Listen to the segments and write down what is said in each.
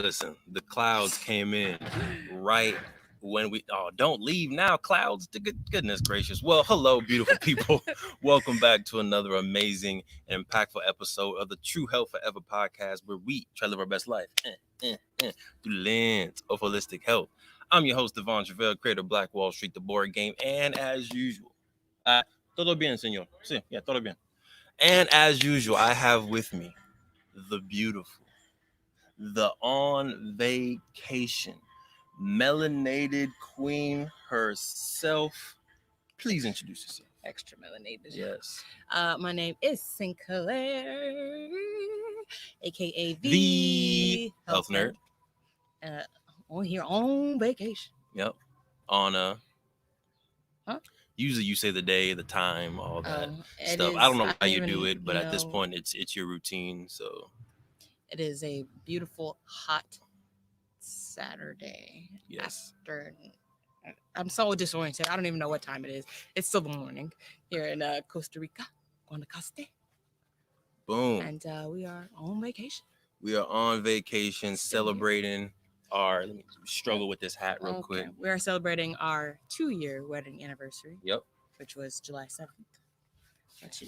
Listen, the clouds came in right when we. Oh, don't leave now, clouds. Goodness gracious. Well, hello, beautiful people. Welcome back to another amazing and impactful episode of the True Health Forever podcast, where we try to live our best life through the lens of holistic health. I'm your host, Devon Truvel, creator of Black Wall Street, the board game, and as usual, todo bien, señor. Sí, yeah, todo bien. And as usual, I have with me the beautiful, the on vacation, melanated queen herself. Please introduce yourself. Extra melanated. Yes. My name is Sinclair, aka The Health health nerd. On here on vacation. Yep. On Huh? Usually you say the day, the time, all that It stuff. is- I don't know I why don't you do even it, but at this know. point it's your routine. So It is a beautiful hot Saturday yes. afternoon. I'm so disoriented. I don't even know what time it is. It's still the morning here in Costa Rica, Costa. Boom. And we are on vacation. We are on vacation Still here. celebrating our. Let me struggle with this hat real quick. We are celebrating our 2-year wedding anniversary. Yep. Which was July 7th. But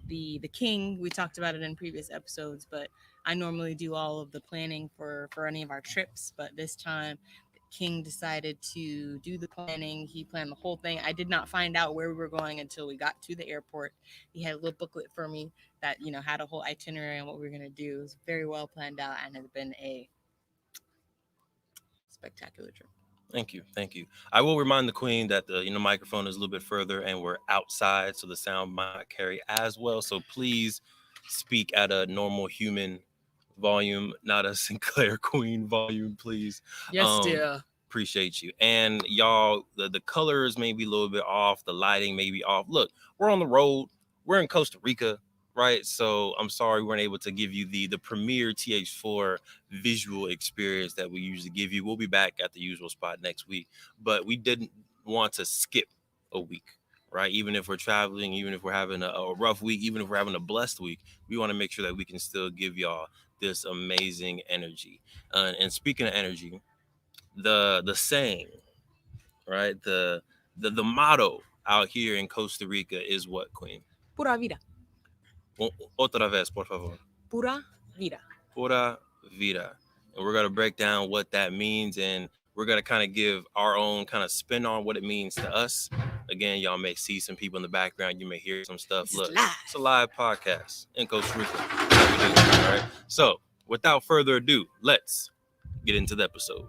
the king, we talked about it in previous episodes, but I normally do all of the planning for any of our trips, but this time the king decided to do the planning. He planned the whole thing. I did not find out where we were going until we got to the airport. He had a little booklet for me that had a whole itinerary and what we were going to do. It was very well planned out and has been a spectacular trip. Thank you. I will remind the queen that the microphone is a little bit further and we're outside, so the sound might not carry as well. So please speak at a normal human volume, not a Sinclair Queen volume, please. Yes, dear. Appreciate you. And y'all, the colors may be a little bit off, the lighting may be off. Look, we're on the road. We're in Costa Rica, right? So I'm sorry we weren't able to give you the premier TH4 visual experience that we usually give you. We'll be back at the usual spot next week, but we didn't want to skip a week, right? Even if we're traveling, even if we're having a rough week, even if we're having a blessed week, we want to make sure that we can still give y'all this amazing energy. And speaking of energy, the saying, right? The motto out here in Costa Rica is what, Queen? Pura Vida. Otra vez, por favor. Pura Vida. Pura Vida. And we're going to break down what that means, and we're going to kind of give our own kind of spin on what it means to us. Again, y'all may see some people in the background. You may hear some stuff. Look, it's a live podcast in Costa Rica. How we do, all right? So, without further ado, let's get into the episode.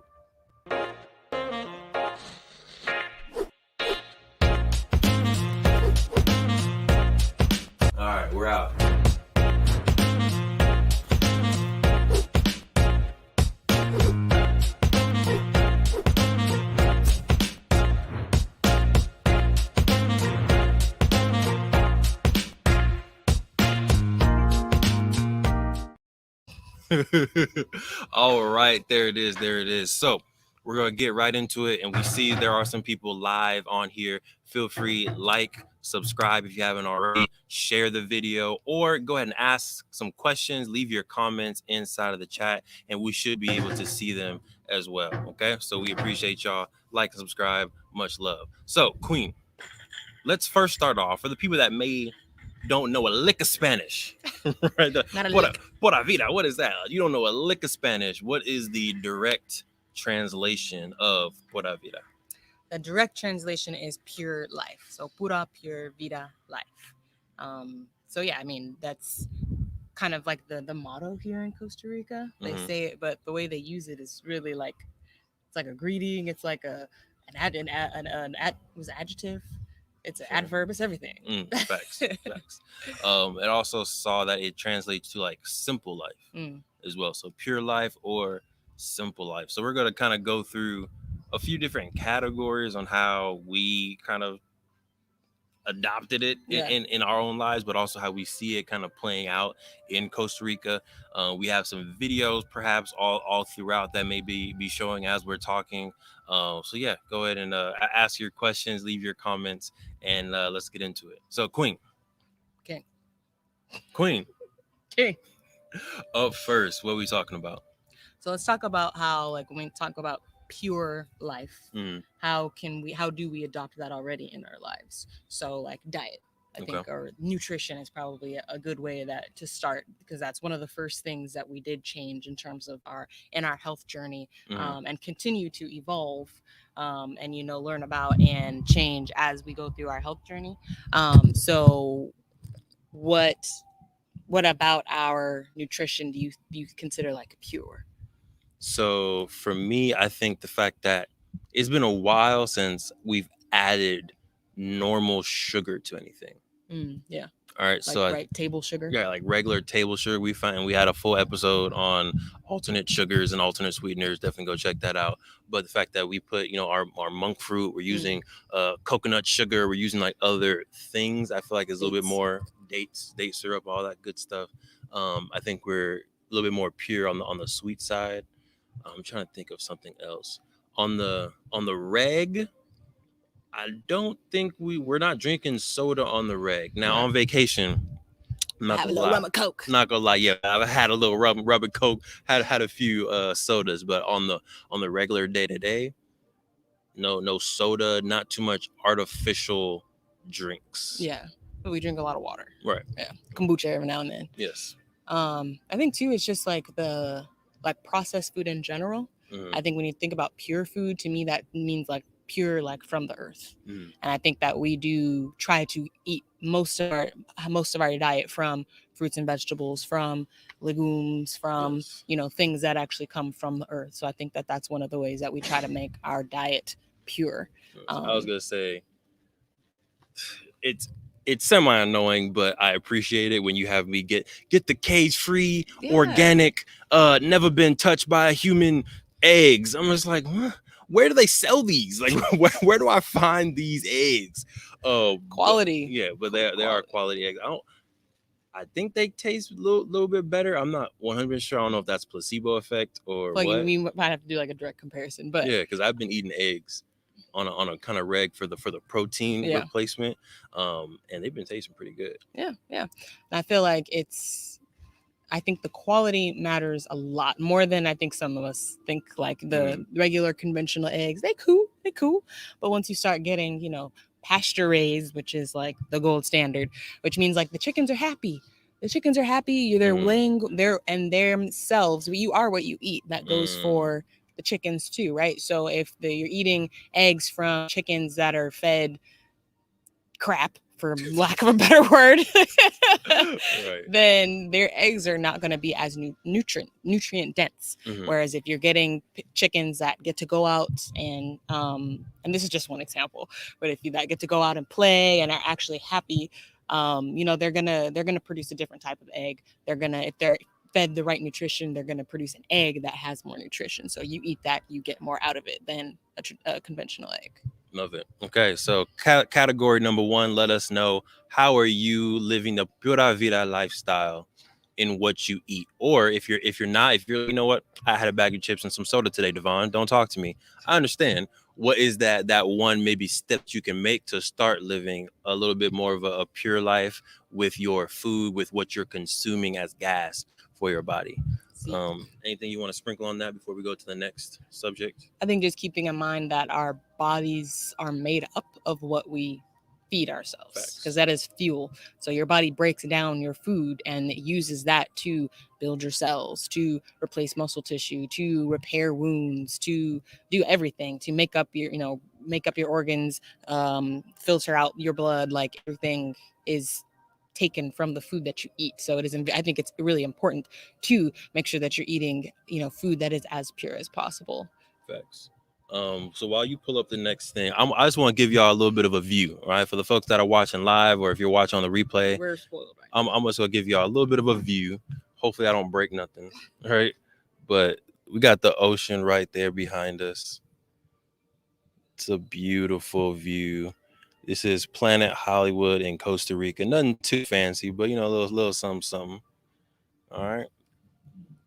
All right, we're out. All right, there it is. So we're gonna get right into it, and we see there are some people live on here. Feel free, subscribe if you haven't already, share the video, or go ahead and ask some questions. Leave your comments inside of the chat, and we should be able to see them as well. Okay, so we appreciate y'all. Like and subscribe. Much love. So, Queen, let's first start off for the people that don't know a lick of Spanish. Right? Not a lick. Pura vida, what is that? You don't know a lick of Spanish. What is the direct translation of pura vida? The direct translation is pure life. So pura, pure, vida, life. So yeah, I mean, that's kind of like the motto here in Costa Rica. They say it, but the way they use it is really like, it's like a greeting. It's like an adjective. It's an adverb. It's everything. Facts. It also saw that it translates to like simple life as well. So pure life or simple life. So we're going to kind of go through a few different categories on how we kind of adopted it in our own lives, but also how we see it kind of playing out in Costa Rica. We have some videos perhaps all throughout that may be showing as we're talking. So yeah, go ahead and ask your questions, leave your comments, and let's get into it. So Queen. Up first, what are we talking about? So let's talk about how, like, when we talk about pure life, Mm, how do we adopt that already in our lives? So like diet, I okay. think, or nutrition is probably a good way that to start, because that's one of the first things that we did change in terms of our health journey, Mm. and continue to evolve, and learn about and change as we go through our health journey. So what what about our nutrition do you consider like pure? So for me, I think the fact that it's been a while since we've added normal sugar to anything. Yeah, All right, like so right table sugar. yeah, like regular table sugar. We had a full episode on alternate sugars and alternate sweeteners. Definitely go check that out. But the fact that we put our monk fruit, we're using coconut sugar, we're using like other things. I feel like it's a little bit Dates. more date syrup, all that good stuff. I think we're a little bit more pure on the sweet side. I'm trying to think of something else on the reg. I don't think we're not drinking soda on the reg. Now No. on vacation, I'm not Have a gonna little lie. rum of Coke. Not gonna lie, yeah, I've had a little rubber coke, had a few sodas, but on the regular day to day, no soda, not too much artificial drinks. Yeah, but we drink a lot of water. Right. Yeah, kombucha every now and then. Yes. I think too, it's just like processed food in general. Mm-hmm. I think when you think about pure food, to me that means like pure, like from the earth. Mm-hmm. And I think that we do try to eat most of our diet from fruits and vegetables, from legumes, from Yes. things that actually come from the earth. So I think that that's one of the ways that we try to make our diet pure. Yes. I was gonna say it's semi annoying, but I appreciate it when you have me get the cage free, organic, never been touched by a human eggs. I'm just like, what? Where do they sell these? Like, where do I find these eggs? Quality. But they are quality eggs. I think they taste a little bit better. I'm not 100% sure. I don't know if that's placebo effect or Like what. we might have to do like a direct comparison, but Yeah, because I've been eating eggs on a kind of reg for the protein replacement, and they've been tasting pretty good. Yeah. And I feel like I think the quality matters a lot more than I think some of us think. Like the regular conventional eggs, they cool, but once you start getting pasture raised, which is like the gold standard, which means like the chickens are happy. They're laying there and themselves. You are what you eat. That goes for the chickens too, right? So if you're eating eggs from chickens that are fed crap, for lack of a better word, then their eggs are not going to be as nutrient dense. Whereas if you're getting chickens that get to go out and this is just one example, but if you that get to go out and play and are actually happy, they're gonna produce a different type of egg. If they're fed the right nutrition, they're gonna produce an egg that has more nutrition. So you eat that, you get more out of it than a conventional egg. Love it. Okay, so category number 1, let us know, how are you living the Pura Vida lifestyle in what you eat? Or if you're like, you know what, I had a bag of chips and some soda today, Devon, don't talk to me. I understand. What is that one maybe step you can make to start living a little bit more of a pure life with your food, with what you're consuming as gas for your body? Anything you want to sprinkle on that before we go to the next subject? I think just keeping in mind that our bodies are made up of what we feed ourselves, because that is fuel. So your body breaks down your food and it uses that to build your cells, to replace muscle tissue, to repair wounds, to do everything, to make up your organs, filter out your blood. Like everything is taken from the food that you eat. So I think it's really important to make sure that you're eating food that is as pure as possible. Facts. So while you pull up the next thing, I just want to give y'all a little bit of a view, all right? For the folks that are watching live, or if you're watching on the replay, we're spoiled. Right? I'm just gonna give y'all a little bit of a view. Hopefully, I don't break nothing, all right? But we got the ocean right there behind us. It's a beautiful view. This is Planet Hollywood in Costa Rica. Nothing too fancy, but a little something. All right.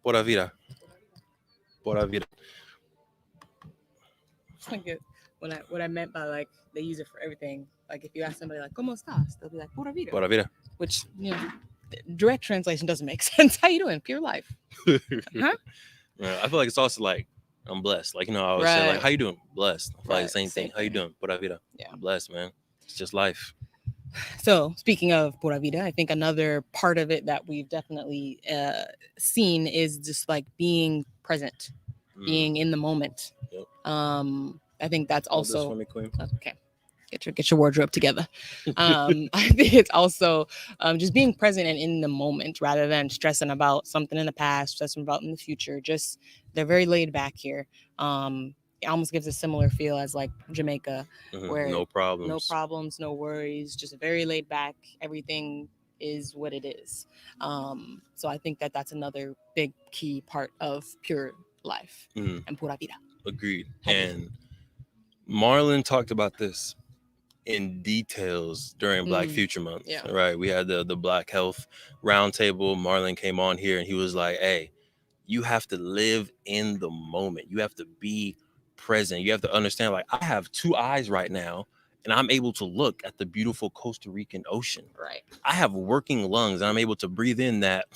Pura Vida. Pura Vida. Like what I meant by like they use it for everything. Like if you ask somebody like "Cómo estás?" they'll be like "Pura vida." Pura Vida. Which direct translation doesn't make sense. How you doing? Pure life. Huh? Yeah, I feel like it's also like I'm blessed. Like I always say, like, Right. how you doing? Blessed. I feel like the Right. same thing. Same How you thing. doing? Pura vida. Yeah. Blessed, man. It's just life. So speaking of Pura Vida, I think another part of it that we've definitely seen is just like being present, Mm. being in the moment. Yep. I think that's Hold this also for me, Queen. okay. Get your wardrobe together. I think it's also just being present and in the moment rather than stressing about something in the past, stressing about in the future. Just they're very laid back here. It almost gives a similar feel as like Jamaica, where No no problems. problems, no worries, just very laid back. Everything is what it is. So I think that that's another big key part of pure life Mm. and pura vida. Agreed. How do you feel? And Marlon talked about this in details during Black Mm, Future Month. yeah. Right. We had the Black Health Roundtable. Marlon came on here and he was like, "Hey, you have to live in the moment. You have to be present. You have to understand. Like I have two eyes right now, and I'm able to look at the beautiful Costa Rican ocean. Right. I have working lungs, and I'm able to breathe in that."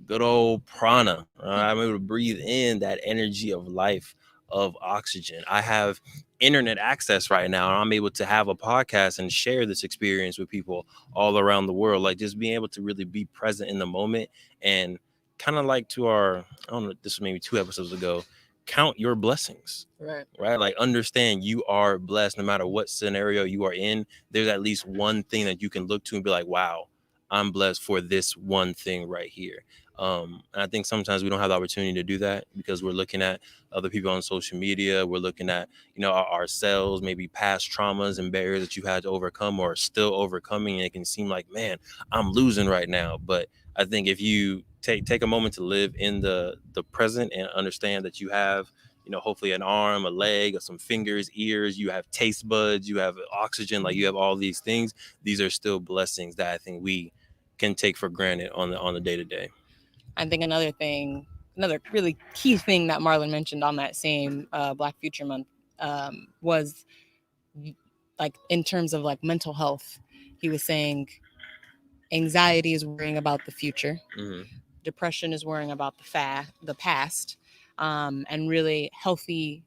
Good old prana. I'm able to breathe in that energy of life, of oxygen. I have internet access right now, and I'm able to have a podcast and share this experience with people all around the world. Like just being able to really be present in the moment and kind of like to our, I don't know, this was maybe 2 episodes ago, count your blessings. Right. Right? Like understand you are blessed no matter what scenario you are in. There's at least one thing that you can look to and be like, wow, I'm blessed for this one thing right here. And I think sometimes we don't have the opportunity to do that because we're looking at other people on social media. We're looking at, ourselves, maybe past traumas and barriers that you had to overcome or still overcoming. And it can seem like, man, I'm losing right now. But I think if you take a moment to live in the present and understand that you have, hopefully an arm, a leg, or some fingers, ears, you have taste buds, you have oxygen, like you have all these things. These are still blessings that I think we can take for granted on the day to day. I think another really key thing that Marlon mentioned on that same Black Future Month was like in terms of like mental health. He was saying anxiety is worrying about the future, Mm-hmm. depression is worrying about the past, and really healthy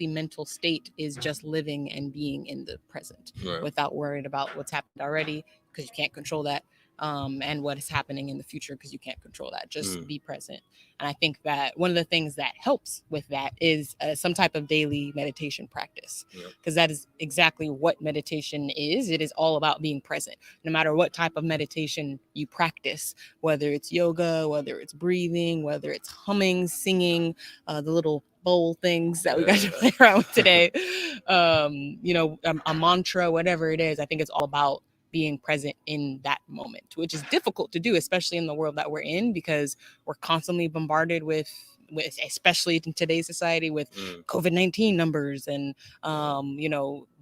mental state is just living and being in the present Right. without worried about what's happened already because you can't control that, and what is happening in the future because you can't control that. Just be present. And I think that one of the things that helps with that is some type of daily meditation practice, because that is exactly what meditation is. It is all about being present. No matter what type of meditation you practice, whether it's yoga, whether it's breathing, whether it's humming, singing, the little bowl things that we got to play around with today, a mantra, whatever it is. I think it's all about being present in that moment, which is difficult to do, especially in the world that we're in, because we're constantly bombarded with especially in today's society, with COVID-19 numbers and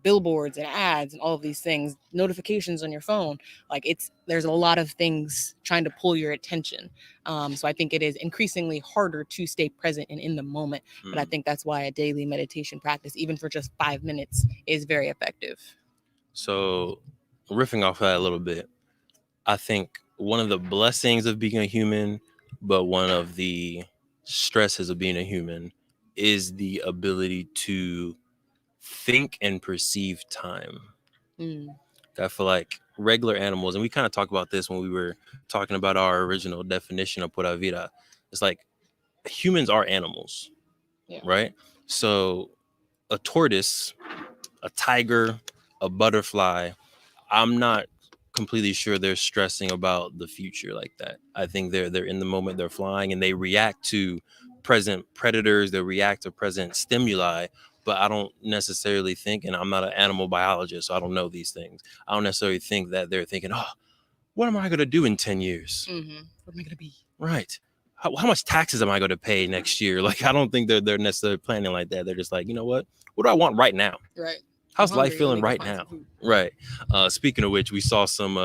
billboards and ads and all of these things, notifications on your phone. Like there's a lot of things trying to pull your attention. So I think it is increasingly harder to stay present and in the moment. But I think that's why a daily meditation practice, even for just 5 minutes, is very effective. So, riffing off that a little bit, I think one of the blessings of being a human, but one of the stresses of being a human, is the ability to think and perceive time. I feel like regular animals, and we kind of talked about this when we were talking about our original definition of pura vida. It's like humans are animals, right? So a tortoise, a tiger, a butterfly, I'm not completely sure they're stressing about the future like that. I think they're in the moment, they're flying, and they react to present predators, they react to present stimuli. But I don't necessarily think, and I'm not an animal biologist, so I don't know these things. I don't necessarily think that they're thinking, oh, what am I going to do in 10 years? What am I going to be? Right. How much taxes am I going to pay next year? Like, I don't think they're necessarily planning like that. They're just like, you know what do I want right now? Right. How's life feeling right now? Right. Speaking of which, we saw some.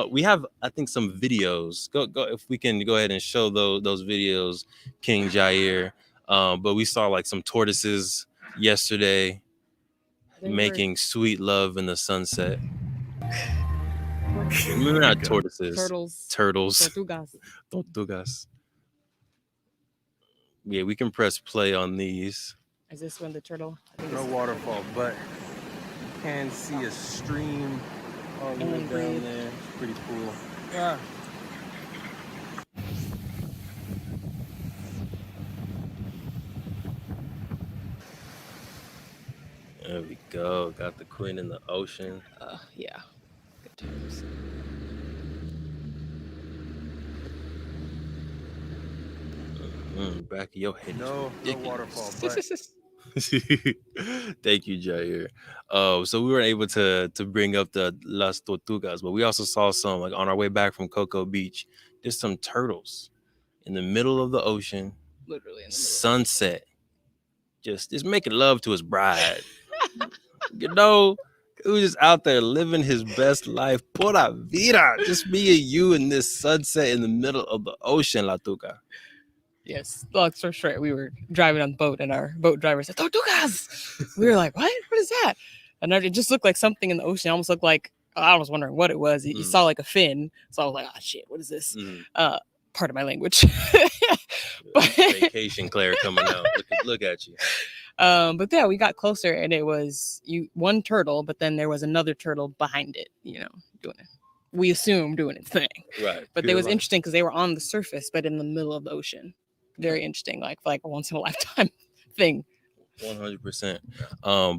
We have, I think, some videos. Go if we can go ahead and show those videos, King Jair. But we saw like some tortoises yesterday making sweet love in the sunset. Maybe not tortoises. Turtles. Turtles. Tortugas. Tortugas. Yeah, we can press play on these. Is this one the turtle? I think No it's waterfall, but you can see a stream all the way And down breathe. there. It's pretty cool. Ah. There we go. Got the queen in the ocean. Yeah. Good times. Back of your head. No waterfall, but Thank you, Jair. So we weren't able to bring up the Las Tortugas, but we also saw some like on our way back from Cocoa Beach. There's some turtles in the middle of the ocean, Literally in the middle. sunset, just making love to his bride. You know, he was just out there living his best life. Pura vida, just me and you in this sunset in the middle of the ocean, La Tuca. Yes, long story short, we were driving on the boat, and our boat driver said, "Tortugas." We were like, "What? What is that?" And it just looked like something in the ocean. It almost looked like I was wondering what it was. You saw like a fin, so I was like, "Oh shit, what is this?" Part of my language. But vacation Claire coming out. Look at you. But yeah, we got closer, and it was one turtle, but then there was another turtle behind it. Doing it. We assume doing its thing. Right. But it was interesting because they were on the surface, but in the middle of the ocean. Very interesting, like a once in a lifetime thing. 100%.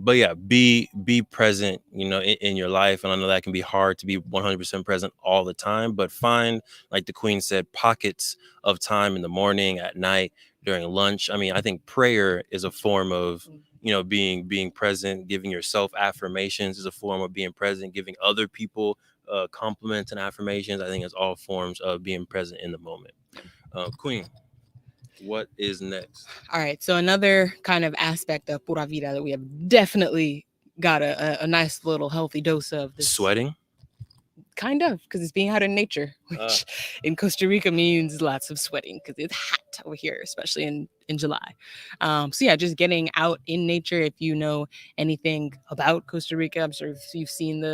But yeah, be present, in your life. And I know that can be hard to be 100% present all the time, but find, like the queen said, pockets of time in the morning, at night, during lunch. I mean, I think prayer is a form of, being present. Giving yourself affirmations is a form of being present. Giving other people compliments and affirmations, I think it's all forms of being present in the moment. Queen, what is next? All right. So another kind of aspect of Pura Vida that we have definitely got a nice little healthy dose of. This Sweating? Kind of, because it's being out in nature, which in Costa Rica means lots of sweating because it's hot over here, especially in July. So yeah, just getting out in nature. If you know anything about Costa Rica, I'm sure you've seen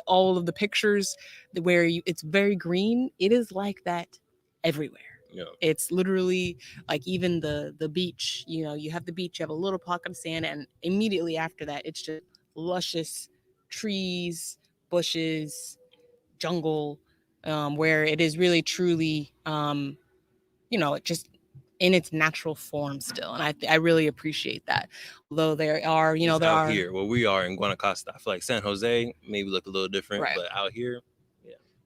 all of the pictures where it's very green. It is like that everywhere. Yeah. It's literally like even the beach, you have the beach, you have a little pocket of sand, and immediately after that, it's just luscious trees, bushes, jungle, where it is really truly, just in its natural form still. And I really appreciate that. Although there are, there out are here where we are in Guanacaste. I feel like San Jose maybe look a little different, right. But out here,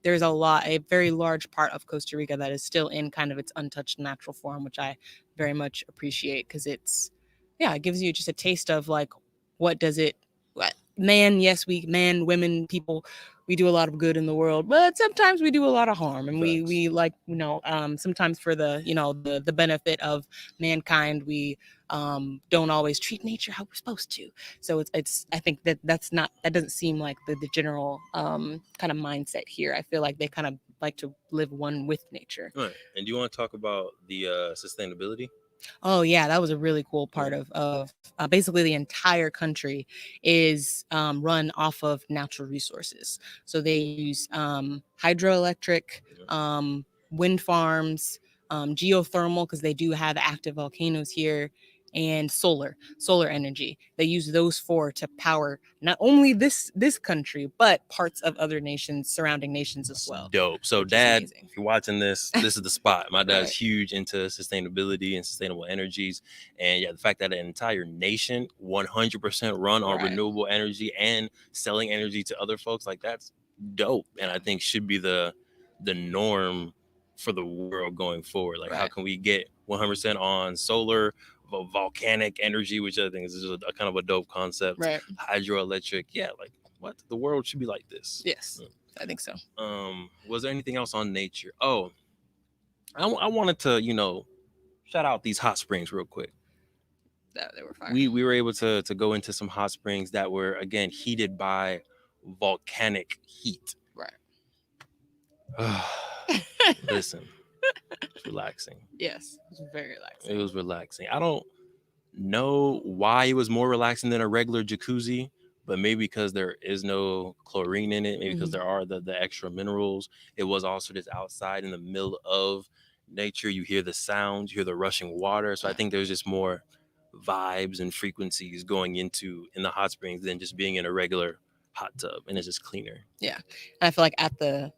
there's a very large part of Costa Rica that is still in kind of its untouched natural form, which I very much appreciate because it gives you just a taste of like, what does it, man, yes, women, people, we do a lot of good in the world, but sometimes we do a lot of harm, and we like, sometimes for the benefit of mankind, we don't always treat nature how we're supposed to. So it's I think that doesn't seem like the general kind of mindset here. I feel like they kind of like to live one with nature. Right. And do you want to talk about the sustainability? Oh yeah, that was a really cool part of basically the entire country is run off of natural resources. So they use hydroelectric, wind farms, geothermal, because they do have active volcanoes here, and solar energy. They use those four to power not only this country, but parts of other nations, surrounding nations as well. Dope. So Dad, if you're watching this is the spot. My dad's huge into sustainability and sustainable energies. And yeah, the fact that an entire nation 100% run on renewable energy and selling energy to other folks, like that's dope. And I think should be the norm for the world going forward. Like how can we get 100% on solar, volcanic energy, which I think is just a kind of a dope concept. Right. Hydroelectric. Yeah, like what? The world should be like this. Yes, I think so. Was there anything else on nature? Oh, I wanted to, shout out these hot springs real quick. They were fire. We were able to go into some hot springs that were, again, heated by volcanic heat. Right. Listen, it's relaxing. Yes, it was very relaxing. It was relaxing. I don't know why it was more relaxing than a regular jacuzzi, but maybe because there is no chlorine in it, maybe because Mhm. there are the extra minerals, it was also just outside in the middle of nature. You hear the sounds, you hear the rushing water. So I think there's just more vibes and frequencies going into in the hot springs than just being in a regular hot tub, and it's just cleaner. Yeah. And I feel like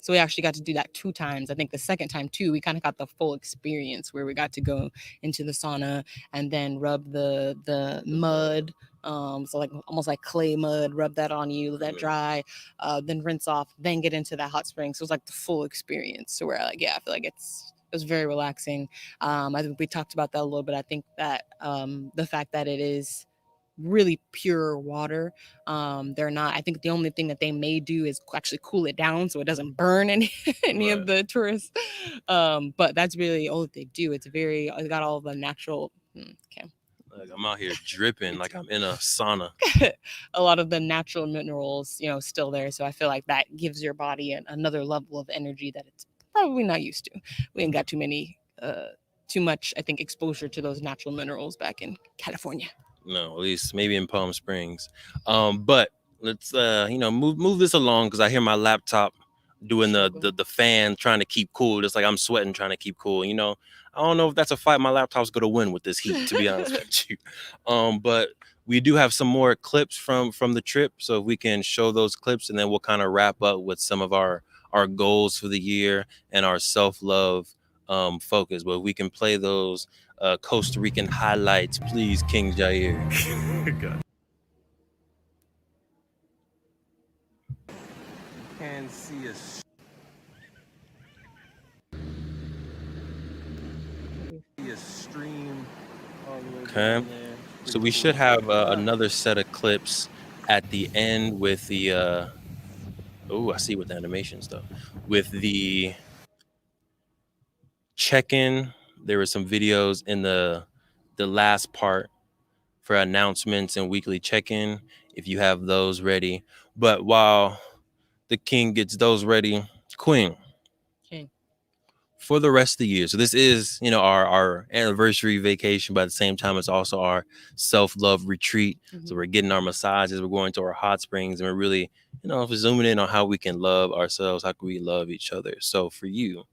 so we actually got to do that 2 times. I think the second time too, we kind of got the full experience where we got to go into the sauna and then rub the mud. So like almost like clay mud, rub that on you, let that dry, then rinse off, then get into that hot spring. So it was like the full experience. So we're like, yeah, I feel like it was very relaxing. I think we talked about that a little bit. I think that the fact that it is really pure water. They're not. I think the only thing that they may do is actually cool it down so it doesn't burn any of the tourists. But that's really all that they do. It's got all the natural. Okay. Like I'm out here dripping like I'm in a sauna. A lot of the natural minerals, still there. So I feel like that gives your body another level of energy that it's probably not used to. We ain't got too much, I think, exposure to those natural minerals back in California. No, at least maybe in Palm Springs. But let's move this along because I hear my laptop doing the fan trying to keep cool. Just like I'm sweating trying to keep cool. I don't know if that's a fight my laptop's gonna win with this heat, to be honest with you. But we do have some more clips from the trip, so if we can show those clips, and then we'll kind of wrap up with some of our goals for the year and our self-love focus. But we can play those Costa Rican highlights, please, King Jair. Can see a stream all the way Okay, down there. so we should have another set of clips at the end with the oh, I see with the animations though, with the check-in. There were some videos in the last part for announcements and weekly check-in if you have those ready. But while the king gets those ready, Queen, King. for the rest of the year. So this is, our anniversary vacation, but at the same time, it's also our self-love retreat. Mm-hmm. So we're getting our massages, we're going to our hot springs, and we're really, zooming in on how we can love ourselves, how can we love each other. So for you,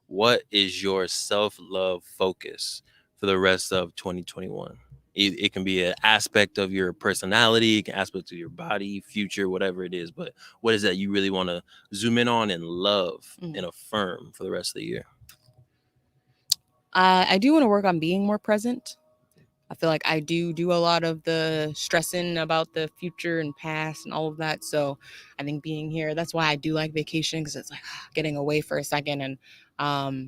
what is your self-love focus for the rest of 2021? It can be an aspect of your personality, it can aspect of your body, future, whatever it is. But what is that you really want to zoom in on and love and affirm for the rest of the year? I do want to work on being more present. I feel like I do a lot of the stressing about the future and past and all of that. So I think being here, that's why I do like vacation, because it's like getting away for a second and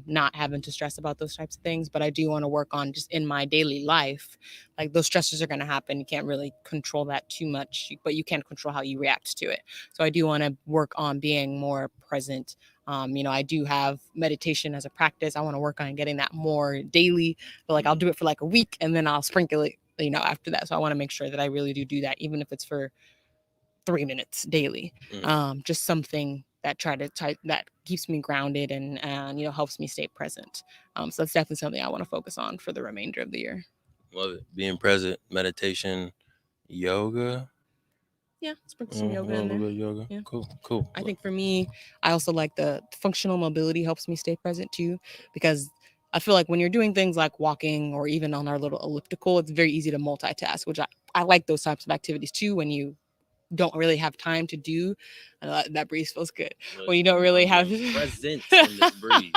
not having to stress about those types of things. But I do want to work on just in my daily life, like those stresses are going to happen. You can't really control that too much, but you can control how you react to it. So I do want to work on being more present. I do have meditation as a practice. I want to work on getting that more daily, but like I'll do it for like a week and then I'll sprinkle it, after that. So I want to make sure that I really do that, even if it's for 3 minutes daily. Just something that that keeps me grounded and helps me stay present. So that's definitely something I want to focus on for the remainder of the year. Love it. Being present, meditation, yoga. Yeah, sprinkle some yoga in there. Yoga. Yeah. Cool. I think for me, I also like the functional mobility helps me stay present too, because I feel like when you're doing things like walking or even on our little elliptical, it's very easy to multitask, which I like those types of activities too when you don't really have time to do. That breeze feels good. When you don't really have present in this breeze.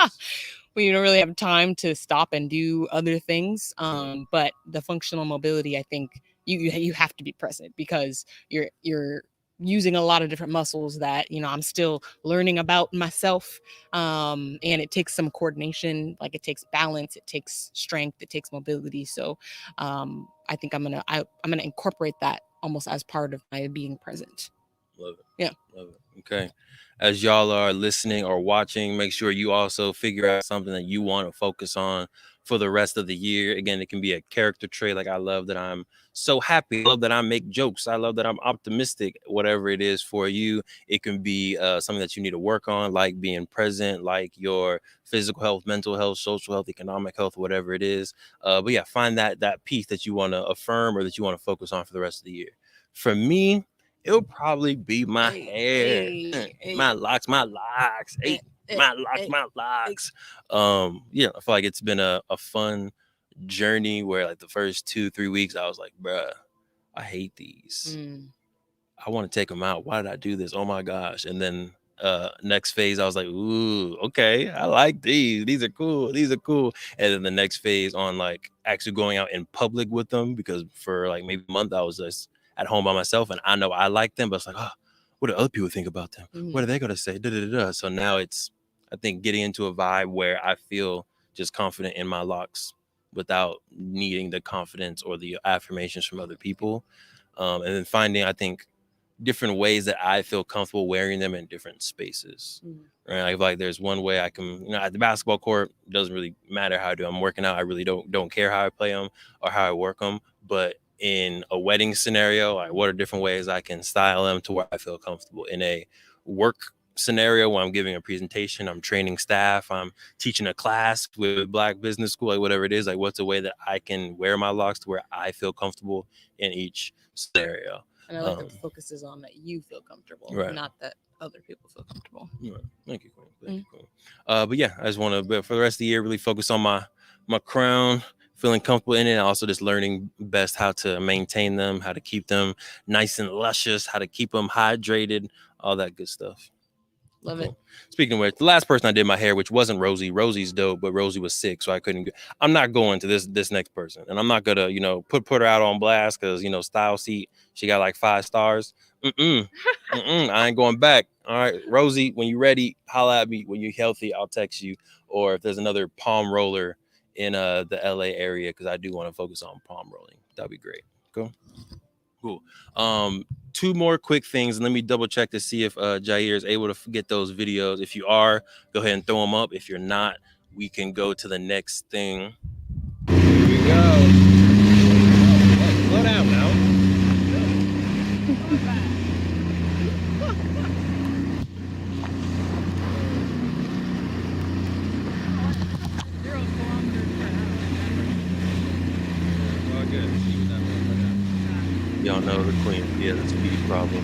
When you don't really have time to stop and do other things. But the functional mobility, I think you have to be present, because you're using a lot of different muscles that I'm still learning about myself, and it takes some coordination. Like it takes balance, it takes strength, it takes mobility. So I think I'm gonna incorporate that almost as part of my being present. Love it. Yeah. Love it. Okay. As y'all are listening or watching, make sure you also figure out something that you want to focus on for the rest of the year. Again, it can be a character trait. Like I love that I'm so happy. I love that I make jokes. I love that I'm optimistic. Whatever it is for you, it can be something that you need to work on, like being present, like your physical health, mental health, social health, economic health, whatever it is. But yeah, find that piece that you want to affirm or that you want to focus on for the rest of the year. For me, It'll probably be my Hey, hair. hey, hey, My locks, my locks. eh, Hey, eh, my locks, eh, my eh. locks. Yeah, I feel like it's been a fun journey where like the first 2-3 weeks I was like, bruh, I hate these. Mm. I want to take them out. Why did I do this? Oh my gosh. And then next phase I was like, ooh, okay, I like these. These are cool. These are cool. And then the next phase on like actually going out in public with them, because for like maybe a month I was just at home by myself and I know I like them, but it's like, oh, what do other people think about them? What are they gonna say? Da, da, da, da. So now it's, I think, getting into a vibe where I feel just confident in my locks without needing the confidence or the affirmations from other people. And then finding, I think, different ways that I feel comfortable wearing them in different spaces. Right? Like there's one way I can, at the basketball court, it doesn't really matter how I do. I'm working out. I really don't care how I play them or how I work them. But in a wedding scenario, like what are different ways I can style them to where I feel comfortable? In a work scenario where I'm giving a presentation, I'm training staff, I'm teaching a class with Black Business School, like whatever it is, like what's a way that I can wear my locks to where I feel comfortable in each scenario. And I like that the focus is on that you feel comfortable, Right. not that other people feel comfortable. Right. Thank you, Queen. Thank you, Queen. But yeah, I just want to, for the rest of the year, really focus on my crown, feeling comfortable in it, and also just learning best how to maintain them, how to keep them nice and luscious, how to keep them hydrated, all that good stuff. Love it. Speaking of which, the last person I did my hair, which wasn't Rosie. Rosie's dope, but Rosie was sick, so I couldn't. I'm not going to this next person, and I'm not gonna put her out on blast because Style Seat, she got like 5 stars. I ain't going back. All right, Rosie, when you ready, holla at me. When you're healthy, I'll text you. Or if there's another palm roller in the LA area, because I do want to focus on palm rolling. That'd be great. Cool. 2 more quick things, and let me double check to see if Jair is able to get those videos. If you are, go ahead and throw them up. If you're not, we can go to the next thing. Here we go. Slow down now. Y'all know the Queen. Yeah, the speed problem.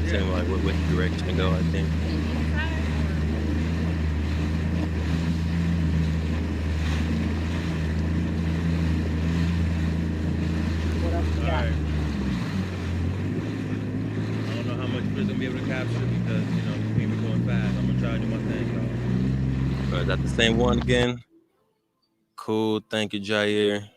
Same like which direction to go, I think. Alright. I don't know how much we're gonna be able to capture because these people going fast. I'm gonna try to do my thing, y'all. Is that the same one again? Cool, thank you, Jair.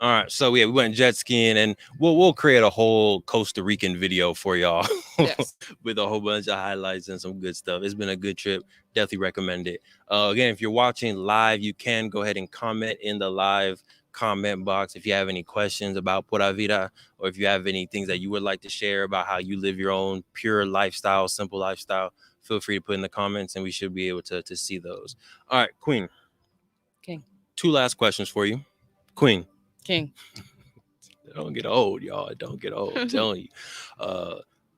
All right, so yeah, we went jet skiing, and we'll create a whole Costa Rican video for y'all. Yes. With a whole bunch of highlights and some good stuff. It's been a good trip. Definitely recommend it. Again, if you're watching live, you can go ahead and comment in the live comment box if you have any questions about Pura Vida, or if you have any things that you would like to share about how you live your own pure lifestyle, simple lifestyle. Feel free to put in the comments, and we should be able to see those. All right, Queen. King. 2 last questions for you. Queen. King. Don't get old, y'all. Don't get old. I'm telling you.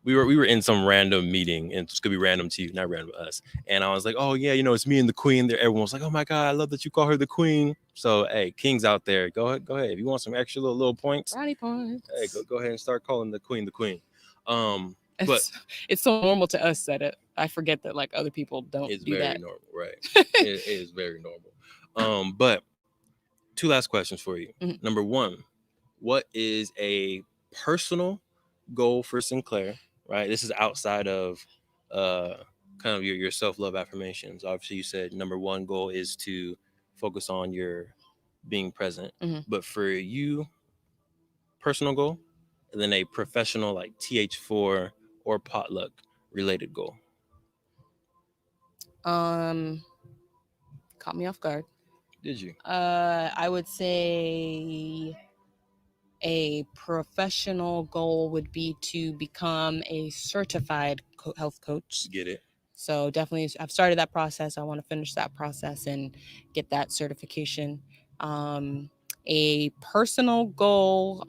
We were in some random meeting, and it's gonna be random to you, not random to us. And I was like, oh yeah, it's me and the Queen there. Everyone was like, oh my God, I love that you call her the Queen. So hey, Kings out there, go ahead. If you want some extra little points, Brownie points. hey, go ahead and start calling the Queen the Queen. But it's so normal to us that I forget that like other people don't it's do very that. normal, right? It is very normal. But 2 last questions for you. Mhm. Number 1, what is a personal goal for Sinclair? Right, this is outside of kind of your self-love affirmations. Obviously, you said number 1 goal is to focus on your being present, but for you, personal goal, and then a professional like TH4 or potluck related goal. Caught me off guard. Did you? I would say a professional goal would be to become a certified health coach. Get it? So definitely, I've started that process. I want to finish that process and get that certification. A personal goal,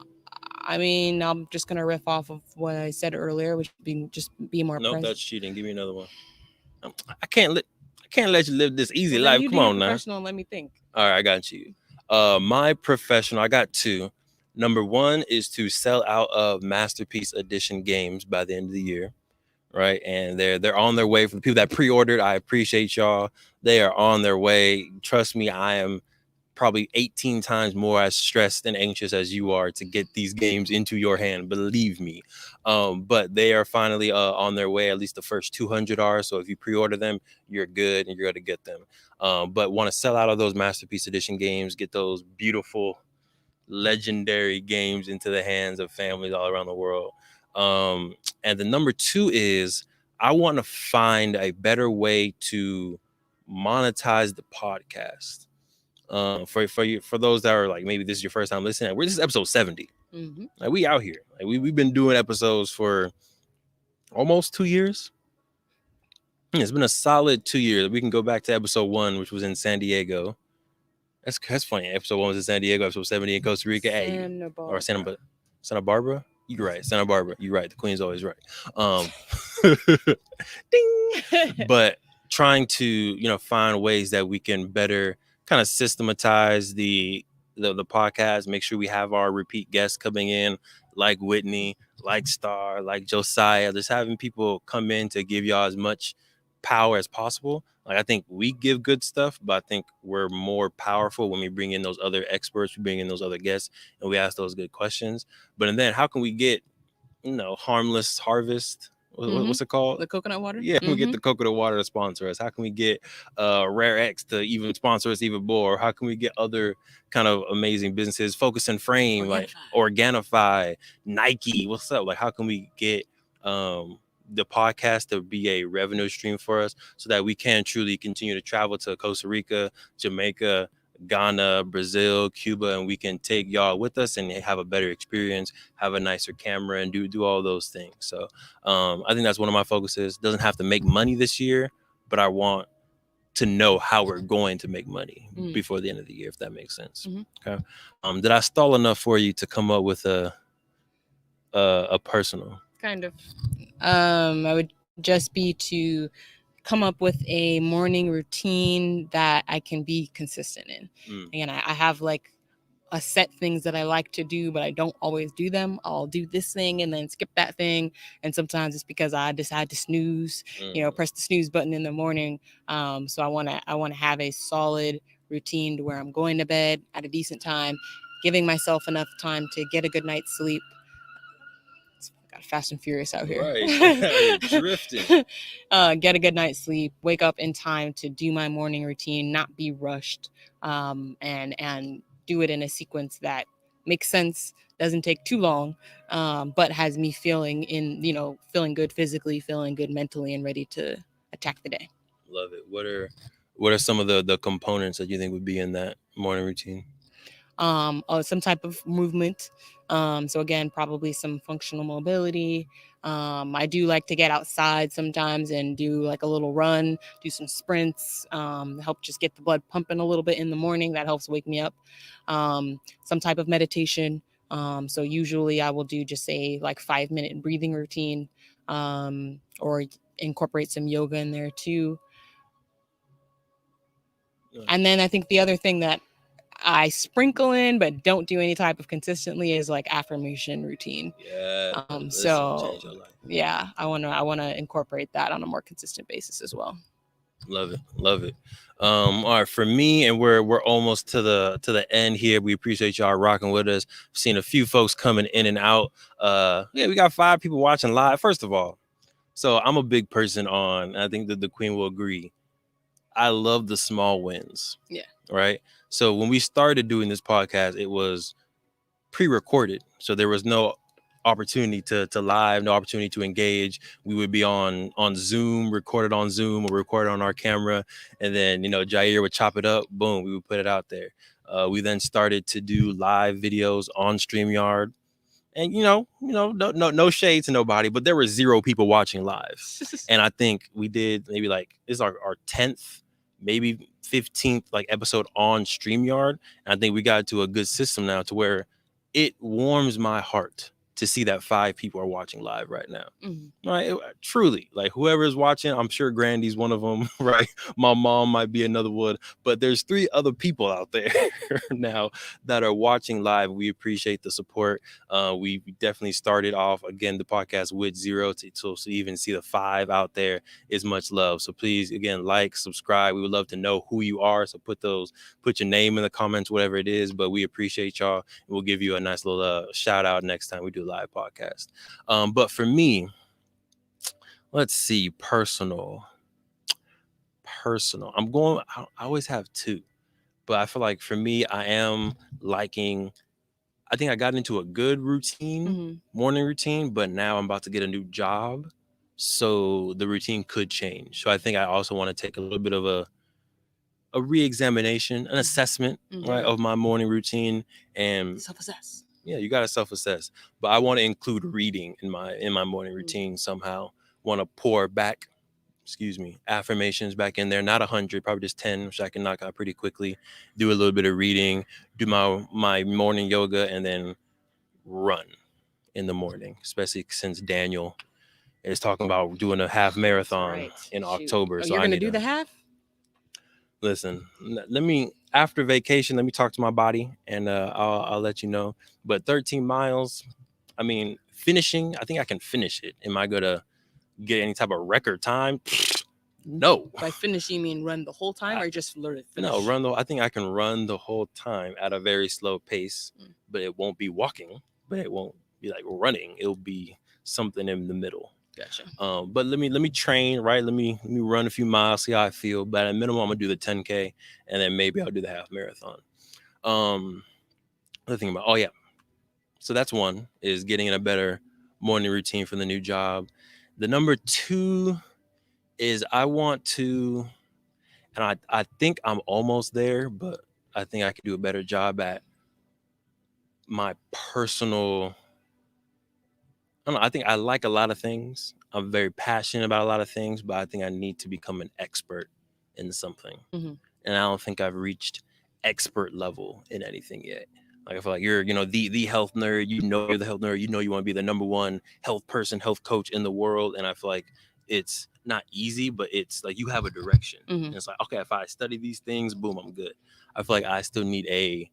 I mean, I'm just gonna riff off of what I said earlier, which being just be more Nope, present. that's cheating. Give me another one. I can't let you live this easy Well, then life. you Come do your on now. professional and let me think. All right, I got you. My professional, I got two. Number one is to sell out of Masterpiece Edition games by the end of the year, right? And they're on their way. For the people that pre-ordered, I appreciate y'all. They are on their way. Trust me, I am probably 18 times more as stressed and anxious as you are to get these games into your hand, believe me. But they are finally on their way. At least the first 200 are. So if you pre-order them, you're good and you're going to get them. But want to sell out of those Masterpiece Edition games, get those beautiful legendary games into the hands of families all around the world. And the number two is I want to find a better way to monetize the podcast. For those that are like, maybe this is your first time listening, this is episode 70. Mm-hmm. Like, we out here. Like, we've been doing episodes for almost 2 years. It's been a solid 2 years. We can go back to episode 1, which was in San Diego. That's funny. Episode 1 was in San Diego. Episode 70 in Costa Rica. Or Santa Barbara. You're right. Santa Barbara. You're right. The Queen's always right. Ding. But trying to find ways that we can better kind of systematize the podcast, make sure we have our repeat guests coming in, like Whitney, like Star, like Josiah, just having people come in to give y'all as much power as possible. Like, I think we give good stuff, but I think we're more powerful when we bring in those other experts, we bring in those other guests, and we ask those good questions. But and then how can we get harmless harvest? What's it called? The coconut water. Yeah, we get the coconut water to sponsor us. How can we get Rare X to even sponsor us even more? How can we get other kind of amazing businesses? Focus and Frame, like Organifi, Nike. What's up? Like, how can we get the podcast to be a revenue stream for us so that we can truly continue to travel to Costa Rica, Jamaica, Ghana, Brazil, Cuba, and we can take y'all with us and have a better experience, have a nicer camera, and do all those things. So I think that's one of my focuses. Doesn't have to make money this year, but I want to know how we're going to make money before the end of the year, if that makes sense. Okay. Did I stall enough for you to come up with a personal? Kind of. I would just be to come up with a morning routine that I can be consistent in. Again, I have like a set things that I like to do, but I don't always do them. I'll do this thing and then skip that thing. And sometimes it's because I decide to snooze, press the snooze button in the morning. So I want to have a solid routine to where I'm going to bed at a decent time, giving myself enough time to get a good night's sleep. Got Fast and Furious out here. Right. Drifting. Get a good night's sleep, wake up in time to do my morning routine, not be rushed, and do it in a sequence that makes sense, doesn't take too long, but has me feeling good physically, feeling good mentally, and ready to attack the day. Love it. What are some of the components that you think would be in that morning routine? Some type of movement. So again, probably some functional mobility. I do like to get outside sometimes and do like a little run, do some sprints, help just get the blood pumping a little bit in the morning. That helps wake me up. Some type of meditation. So usually I will do just a like 5-minute breathing routine, or incorporate some yoga in there too. And then I think the other thing that I sprinkle in but don't do any type of consistently is like affirmation routine. Yeah. So yeah, I want to incorporate that on a more consistent basis as well. Love it. All right, for me, and we're almost to the end here. We appreciate y'all rocking with us. I've seen a few folks coming in and out. We got 5 people watching live. First of all, so I'm a big person on, I think that the Queen will agree, I love the small wins. Yeah. Right. So when we started doing this podcast, it was pre-recorded. So there was no opportunity to live, no opportunity to engage. We would be on Zoom, recorded on Zoom, or recorded on our camera. And then, Jair would chop it up. Boom, we would put it out there. We then started to do live videos on StreamYard. And, no shade to nobody, but there were 0 people watching live. And I think we did maybe like, this is our 10th maybe 15th like episode on StreamYard. And I think we got to a good system now to where it warms my heart to see that 5 people are watching live right now. Right? Truly, like whoever is watching, I'm sure Grandy's one of them, right? My mom might be another one, but there's 3 other people out there now that are watching live. We appreciate the support. We definitely started off again the podcast with 0 to even see the 5 out there is much love. So please, again, like, subscribe. We would love to know who you are. So put your name in the comments, whatever it is. But we appreciate y'all. We'll give you a nice little shout out next time we do a live podcast. But for me, let's see, personal. I always have 2, but I feel like for me, I am liking. I think I got into a good routine, morning routine, but now I'm about to get a new job, so the routine could change. So I think I also want to take a little bit of a re-examination, an assessment, right, of my morning routine, and self-assess. Yeah, you got to self-assess. But I want to include reading in my morning routine somehow. Want to pour back, affirmations back in there. Not 100, probably just 10, which I can knock out pretty quickly. Do a little bit of reading, do my morning yoga, and then run in the morning, especially since Daniel is talking about doing a half marathon in October. So you're going to do the half? Listen, let me, after vacation, let me talk to my body and I'll let you know. But 13 miles, I mean, finishing, I think I can finish it. Am I going to get any type of record time? No. By finish, you mean run the whole time or just learn to finish? No, I think I can run the whole time at a very slow pace, but it won't be walking, but it won't be like running. It'll be something in the middle. Gotcha. But let me train, right? Let me run a few miles, see how I feel. But at minimum, I'm gonna do the 10K, and then maybe I'll do the half marathon. Other thing about so that's one, is getting in a better morning routine for the new job. The number 2 is I want to, and I think I'm almost there, but I think I could do a better job at my personal. I don't know, I think I like a lot of things. I'm very passionate about a lot of things, but I think I need to become an expert in something. And I don't think I've reached expert level in anything yet. Like I feel like you're, the health nerd. You're the health nerd. You want to be the number 1 health person, health coach in the world. And I feel like it's not easy, but it's like you have a direction. And it's like, okay, if I study these things, boom, I'm good. I feel like I still need a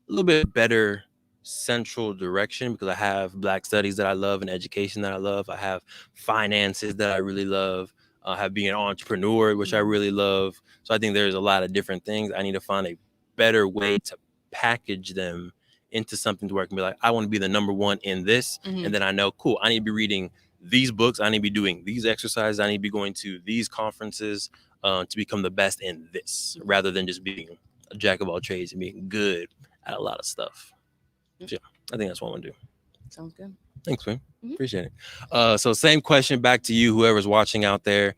little bit better central direction because I have Black studies that I love and education that I love. I have finances that I really love. I have being an entrepreneur, which I really love. So I think there's a lot of different things. I need to find a better way to package them into something to where I can be like, I want to be the number 1 in this. And then I know, cool, I need to be reading these books. I need to be doing these exercises. I need to be going to these conferences to become the best in this, rather than just being a jack of all trades and being good at a lot of stuff. Yeah, I think that's what I want to do. Sounds good. Thanks, man. Appreciate it. So same question back to you, whoever's watching out there.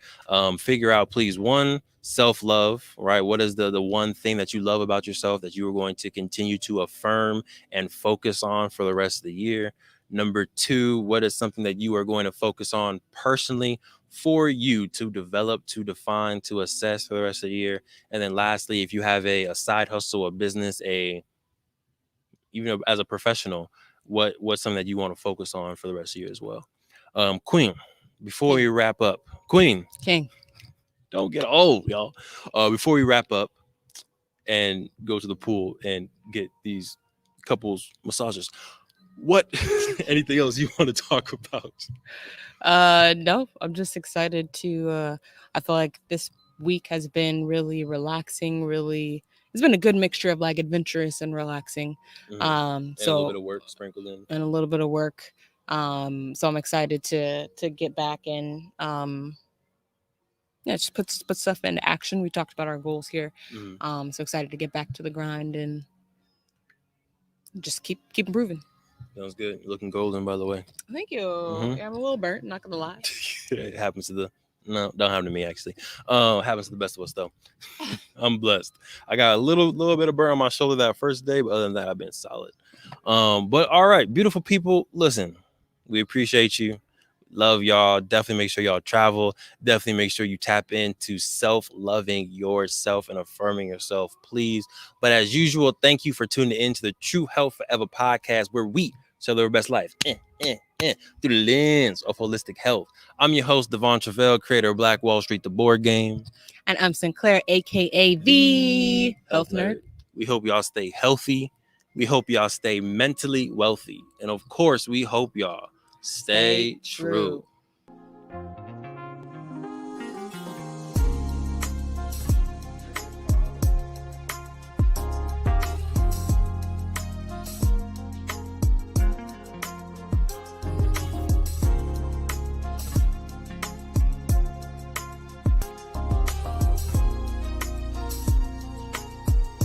Figure out, please, 1, self-love, right? What is the one thing that you love about yourself that you are going to continue to affirm and focus on for the rest of the year? Number 2, what is something that you are going to focus on personally for you to develop, to define, to assess for the rest of the year? And then lastly, if you have a side hustle, a business, even as a professional, what's something that you want to focus on for the rest of the year as well? Queen, before we wrap up, Queen, King, don't get old, y'all. Before we wrap up and go to the pool and get these couples massages, what anything else you want to talk about? No, I'm just excited to I feel like this week has been really relaxing, it's been a good mixture of like adventurous and relaxing. And a little bit of work sprinkled in. And a little bit of work. So I'm excited to get back and just put stuff into action. We talked about our goals here. So excited to get back to the grind and just keep improving. Sounds good. You're looking golden, by the way. Thank you. Yeah, I'm a little burnt, not gonna lie. It happens to don't happen to me actually. Happens to the best of us though. I'm blessed. I got a little bit of burn on my shoulder that first day, but other than that, I've been solid. But all right, beautiful people, listen, we appreciate you. Love y'all. Definitely make sure y'all travel. Definitely make sure you tap into self-loving yourself and affirming yourself, please. But as usual, thank you for tuning in to the True Health Forever podcast, where we celebrate our best life through the lens of holistic health. I'm your host, Devon Truvel, creator of Black Wall Street, the board game. And I'm Sinclair, aka the Health Nerd. We hope y'all stay healthy. We hope y'all stay mentally wealthy. And of course, we hope y'all stay true.